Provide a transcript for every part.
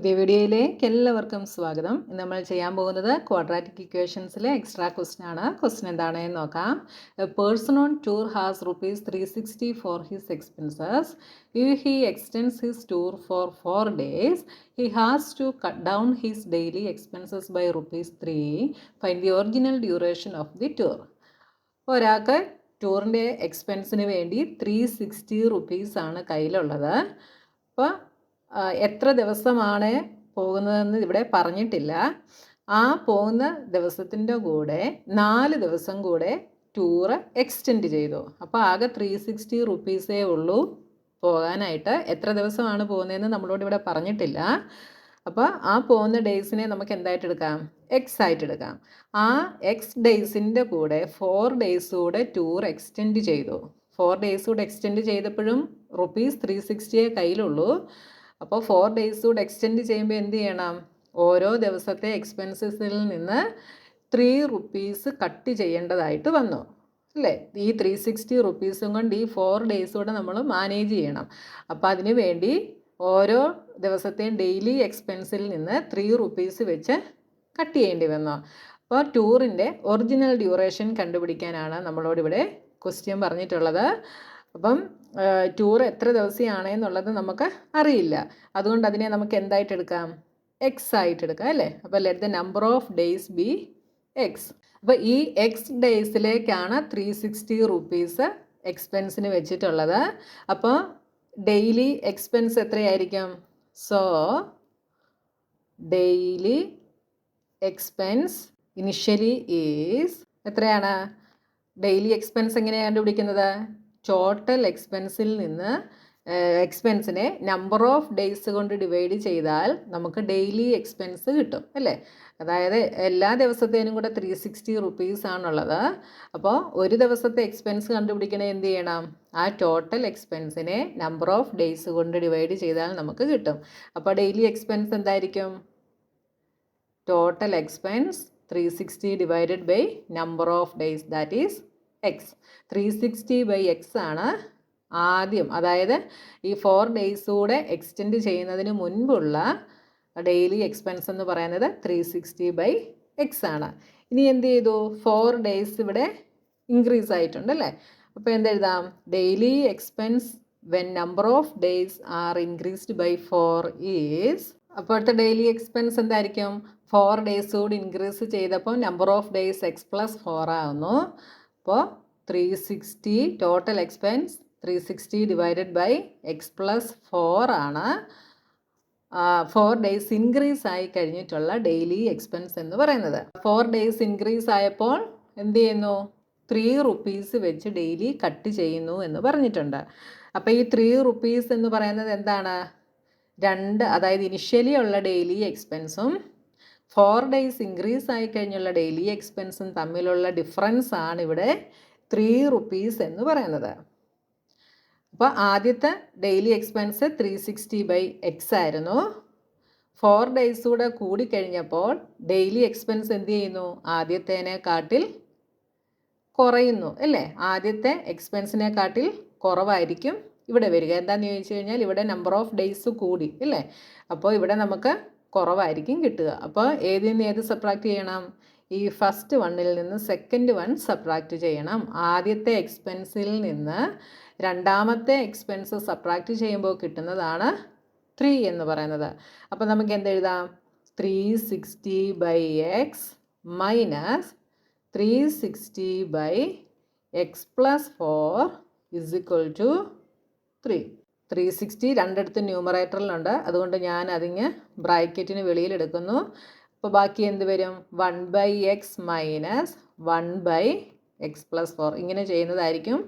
പുതിയ വീഡിയോയിലേക്ക് എല്ലാവർക്കും സ്വാഗതം. ഇന്ന് നമ്മൾ ചെയ്യാൻ പോകുന്നത് ക്വാഡ്രാറ്റിക് ഇക്വേഷൻസിലെ എക്സ്ട്രാ ക്വസ്റ്റ്യൻ ആണ്. ക്വസ്റ്റ്യൻ എന്താണെന്ന് നോക്കാം. A person on tour has ₹360 for his expenses. If he extends his tour for 4 days, he has to cut down his daily expenses by ₹3. Find the original duration of the tour. ഒരാൾക്ക് ടൂറിൻ്റെ എക്സ്പെൻസിന് വേണ്ടി ₹360 ആണ് കയ്യിലുള്ളത്. അപ്പോൾ എത്ര ദിവസമാണ് പോകുന്നതെന്ന് ഇവിടെ പറഞ്ഞിട്ടില്ല. ആ പോകുന്ന ദിവസത്തിൻ്റെ കൂടെ 4 ദിവസം കൂടെ ടൂറ് എക്സ്റ്റെൻഡ് ചെയ്തു. അപ്പോൾ ആകെ ₹360 ഉള്ളൂ പോകാനായിട്ട്. എത്ര ദിവസമാണ് പോകുന്നതെന്ന് നമ്മളോട് ഇവിടെ പറഞ്ഞിട്ടില്ല. അപ്പോൾ ആ പോകുന്ന ഡേയ്സിനെ നമുക്ക് എന്തായിട്ട് എടുക്കാം? എക്സ് ആയിട്ട് എടുക്കാം. ആ എക്സ് ഡേയ്സിൻ്റെ കൂടെ 4 days കൂടെ ടൂർ എക്സ്റ്റെൻഡ് ചെയ്തു. 4 days കൂടെ എക്സ്റ്റെൻഡ് ചെയ്തപ്പോഴും ₹360 കയ്യിലുള്ളൂ. അപ്പോൾ 4 days കൂടെ എക്സ്റ്റെൻഡ് ചെയ്യുമ്പോൾ എന്ത് ചെയ്യണം? ഓരോ ദിവസത്തെ എക്സ്പെൻസസിൽ നിന്ന് ₹3 കട്ട് ചെയ്യേണ്ടതായിട്ട് വന്നു അല്ലേ? ഈ ₹360 കൊണ്ട് ഈ 4 days കൂടെ നമ്മൾ മാനേജ് ചെയ്യണം. അപ്പോൾ അതിന് വേണ്ടി ഓരോ ദിവസത്തെയും ഡെയിലി എക്സ്പെൻസിൽ നിന്ന് ₹3 വെച്ച് കട്ട് ചെയ്യേണ്ടി വന്നു. അപ്പോൾ ടൂറിൻ്റെ ഒറിജിനൽ ഡ്യൂറേഷൻ കണ്ടുപിടിക്കാനാണ് നമ്മളോടിവിടെ ക്വസ്റ്റ്യൻ പറഞ്ഞിട്ടുള്ളത്. അപ്പം ടൂർ എത്ര ദിവസമാണെന്നുള്ളത് നമുക്ക് അറിയില്ല. അതുകൊണ്ട് അതിനെ നമുക്ക് എന്തായിട്ട് എടുക്കാം? എക്സ് ആയിട്ട് എടുക്കാം അല്ലേ? അപ്പോൾ let the number of days B X. അപ്പോൾ ഈ എക്സ് ഡേയ്സിലേക്കാണ് ₹360 എക്സ്പെൻസിന് വെച്ചിട്ടുള്ളത്. അപ്പോൾ ഡെയിലി എക്സ്പെൻസ് എത്രയായിരിക്കും? So daily expense initially is എത്രയാണ്? ഡെയിലി എക്സ്പെൻസ് എങ്ങനെയാണ് കണ്ടുപിടിക്കുന്നത്? ടോട്ടൽ എക്സ്പെൻസിൽ നിന്ന് എക്സ്പെൻസിനെ നമ്പർ ഓഫ് ഡേയ്സ് കൊണ്ട് ഡിവൈഡ് ചെയ്താൽ നമുക്ക് ഡെയിലി എക്സ്പെൻസ് കിട്ടും അല്ലേ? അതായത് എല്ലാ ദിവസത്തേനും കൂടെ ₹360 ആണുള്ളത്. അപ്പോൾ ഒരു ദിവസത്തെ എക്സ്പെൻസ് കണ്ടുപിടിക്കണേ എന്ത് ചെയ്യണം? ആ ടോട്ടൽ എക്സ്പെൻസിനെ നമ്പർ ഓഫ് ഡേയ്സ് കൊണ്ട് ഡിവൈഡ് ചെയ്താൽ നമുക്ക് കിട്ടും. അപ്പോൾ ഡെയിലി എക്സ്പെൻസ് എന്തായിരിക്കും? Total expense 360 divided by number of days, that is X. 360/x ആണ് ആദ്യം. അതായത് ഈ 4 days കൂടെ എക്സ്റ്റെൻഡ് ചെയ്യുന്നതിന് മുൻപുള്ള ഡെയിലി എക്സ്പെൻസ് എന്ന് പറയുന്നത് 360/x ആണ്. ഇനി എന്ത് ചെയ്തു? 4 days ഇവിടെ ഇൻക്രീസ് ആയിട്ടുണ്ട് അല്ലേ? അപ്പോൾ എന്തെഴുതാം? Daily expense when number of days are increased by 4 is. അപ്പോഴത്തെ ഡെയിലി എക്സ്പെൻസ് എന്തായിരിക്കും? 4 days കൂടി ഇൻക്രീസ് ചെയ്തപ്പോൾ നമ്പർ ഓഫ് ഡേയ്സ് x+4 ആവുന്നു. അപ്പോൾ 360 total expense 360 divided by x+4 ആണ് 4 days ഇൻക്രീസ് ആയി കഴിഞ്ഞിട്ടുള്ള ഡെയിലി എക്സ്പെൻസ് എന്ന് പറയുന്നത്. 4 days ഇൻക്രീസ് ആയപ്പോൾ എന്ത് ചെയ്യുന്നു? ₹3 വെച്ച് ഡെയിലി കട്ട് ചെയ്യുന്നു എന്ന് പറഞ്ഞിട്ടുണ്ട്. അപ്പോൾ ഈ ₹3 എന്ന് പറയുന്നത് എന്താണ്? അതായത് ഇനിഷ്യലി ഉള്ള ഡെയിലി എക്സ്പെൻസും 4 days ഇൻക്രീസ് ആയി കഴിഞ്ഞുള്ള ഡെയിലി എക്സ്പെൻസും തമ്മിലുള്ള ഡിഫറൻസ് ആണ് ഇവിടെ ₹3 എന്ന് പറയുന്നത്. അപ്പോൾ ആദ്യത്തെ ഡെയിലി എക്സ്പെൻസ് 360/x ആയിരുന്നു. 4 days കൂടെ കൂടിക്കഴിഞ്ഞപ്പോൾ ഡെയിലി എക്സ്പെൻസ് എന്ത് ചെയ്യുന്നു? ആദ്യത്തേനെക്കാട്ടിൽ കുറയുന്നു അല്ലേ? ആദ്യത്തെ എക്സ്പെൻസിനെക്കാട്ടിൽ കുറവായിരിക്കും ഇവിടെ വരിക. എന്താണെന്ന് ചോദിച്ചു കഴിഞ്ഞാൽ ഇവിടെ നമ്പർ ഓഫ് ഡേയ്സ് കൂടി അല്ലേ? അപ്പോൾ ഇവിടെ നമുക്ക് കുറവായിരിക്കും കിട്ടുക. അപ്പോൾ ഏതിൽ നിന്ന് ഏത് സബ്ട്രാക്ട് ചെയ്യണം? ഈ ഫസ്റ്റ് വണ്ണിൽ നിന്ന് സെക്കൻഡ് വൺ സബ്ട്രാക്ട് ചെയ്യണം. ആദ്യത്തെ എക്സ്പെൻസിൽ നിന്ന് രണ്ടാമത്തെ എക്സ്പെൻസ് സബ്ട്രാക്ട് ചെയ്യുമ്പോൾ കിട്ടുന്നതാണ് 3 എന്ന് പറയുന്നത്. അപ്പോൾ നമുക്ക് എന്തെഴുതാം? 360/x minus 360/x+4 is equal to 3. 360 രണ്ടിടത്ത് ന്യൂമറേറ്ററിലുണ്ട്. അതുകൊണ്ട് ഞാൻ അതിന് ബ്രാക്കറ്റിന് വെളിയിലെടുക്കുന്നു. അപ്പോൾ ബാക്കി എന്ത് വരും? 1/x minus 1/x+4. ഇങ്ങനെ ചെയ്യുന്നതായിരിക്കും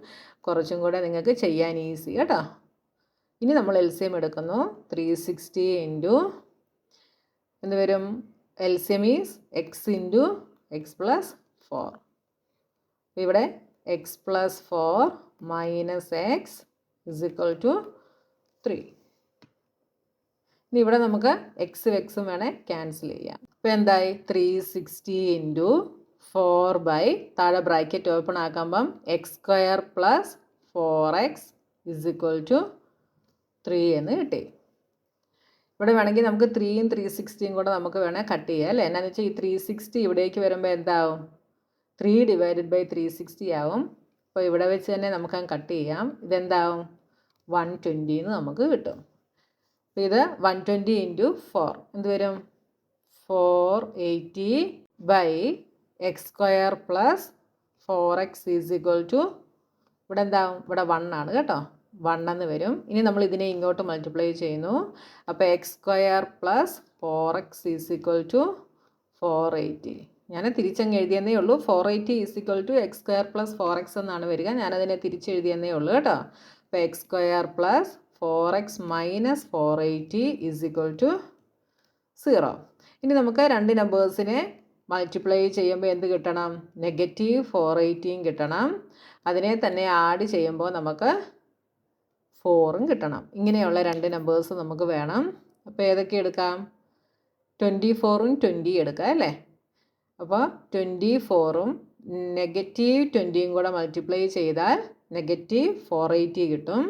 കുറച്ചും കൂടെ നിങ്ങൾക്ക് ചെയ്യാൻ ഈസി കേട്ടോ. ഇനി നമ്മൾ LCM എടുക്കുന്നു. 360 ഇൻറ്റു എന്ത് വരും? LCM is x into x+4. ഇവിടെ x+4 minus x is equal to 3. ഇനി ഇവിടെ നമുക്ക് എക്സും എക്സും വേണേൽ ക്യാൻസൽ ചെയ്യാം. അപ്പോൾ എന്തായി? 360 ഇൻറ്റു 4 താഴെ ബ്രാക്കറ്റ് ഓപ്പൺ ആക്കുമ്പം x² + 4x is equal to 3 എന്ന് കിട്ടി. ഇവിടെ വേണമെങ്കിൽ നമുക്ക് 3യും 360യും കൂടെ നമുക്ക് വേണേൽ കട്ട് ചെയ്യാം അല്ലേ. എന്നാന്ന് വെച്ചാൽ ഈ 360 ഇവിടേക്ക് വരുമ്പോൾ എന്താവും, 3/360 ആവും. അപ്പോൾ ഇവിടെ വെച്ച് തന്നെ നമുക്ക് കട്ട് ചെയ്യാം. ഇതെന്താവും, 120 എന്ന് നമുക്ക് കിട്ടും. അപ്പോൾ ഇത് 120 × 4 എന്ത് വരും, 480/x² + 4x = ഇവിടെ എന്താവും, ഇവിടെ 1 ആണ് കേട്ടോ, 1 എന്ന് വരും. ഇനി നമ്മൾ ഇതിനെ ഇങ്ങോട്ട് മൾട്ടിപ്ലൈ ചെയ്യുന്നു. അപ്പോൾ x² + 4x = 480. ഞാൻ തിരിച്ചങ്ങ് എഴുതിയെന്നേ ഉള്ളൂ. 480 = x² + 4x എന്നാണ് വരിക. ഞാനതിനെ തിരിച്ചെഴുതിയെന്നേ ഉള്ളൂ കേട്ടോ. അപ്പോൾ x² + 4x - 480 = 0. ഇനി നമുക്ക് രണ്ട് നമ്പേഴ്സിനെ മൾട്ടിപ്ലൈ ചെയ്യുമ്പോൾ എന്ത് കിട്ടണം, -480 കിട്ടണം. അതിനെ തന്നെ ആഡ് ചെയ്യുമ്പോൾ നമുക്ക് 4ഉം കിട്ടണം. ഇങ്ങനെയുള്ള രണ്ട് നമ്പേഴ്സ് നമുക്ക് വേണം. അപ്പോൾ ഏതൊക്കെ എടുക്കാം, 24ഉം 20 എടുക്കാം അല്ലേ. അപ്പോൾ 24ഉം -20യും കൂടെ മൾട്ടിപ്ലൈ ചെയ്താൽ -480 കിട്ടും.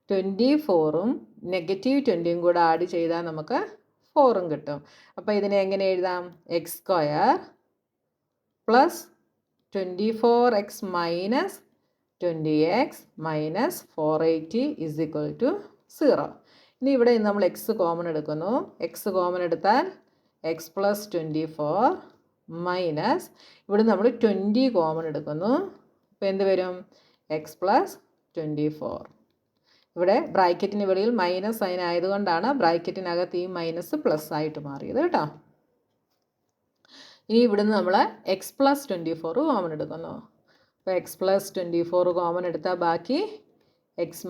24ഉം -20യും കൂടെ ആഡ് ചെയ്താൽ നമുക്ക് 4ഉം കിട്ടും. അപ്പോൾ ഇതിനെ എങ്ങനെ എഴുതാം, x² + 24x - 20x - 480 = 0. ഇനി ഇവിടെ നമ്മൾ x കോമൺ എടുക്കുന്നു. x കോമൺ എടുത്താൽ x + 24 മൈനസ് ഇവിടെ നമ്മൾ 20 കോമൺ എടുക്കുന്നു. അപ്പോൾ എന്ത് വരും, x + 24. ഇവിടെ ബ്രാക്കറ്റിന് വെളിയിൽ മൈനസ് സൈൻ ആയതുകൊണ്ടാണ് ബ്രാക്കറ്റിനകത്ത് ഈ മൈനസ് പ്ലസ് ആയിട്ട് മാറിയത് കേട്ടോ. ഇനി ഇവിടുന്ന് നമ്മൾ x + 24 കോമൺ എടുക്കുന്നു. അപ്പോൾ x + 24 കോമൺ എടുത്താൽ ബാക്കി x -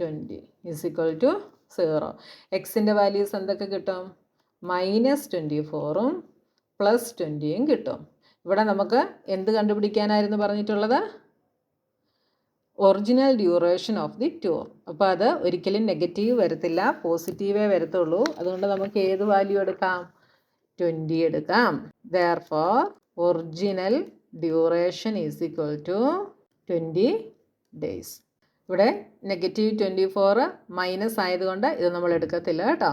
20 = 0. എക്സിൻ്റെ വാല്യൂസ് എന്തൊക്കെ കിട്ടും, -24ഉം +20യും കിട്ടും. ഇവിടെ നമുക്ക് എന്ത് കണ്ടുപിടിക്കാനായിരുന്നു പറഞ്ഞിട്ടുള്ളത്, original duration of the tour. അപ്പോൾ അത് ഒരിക്കലും നെഗറ്റീവ് വരത്തില്ല, പോസിറ്റീവേ വരത്തുള്ളൂ. അതുകൊണ്ട് നമുക്ക് ഏത് വാല്യൂ എടുക്കാം, 20 എടുക്കാം. Therefore original duration = 20 days. ഇവിടെ -24 മൈനസ് ആയതുകൊണ്ട് ഇത് നമ്മൾ എടുക്കത്തില്ല കേട്ടോ.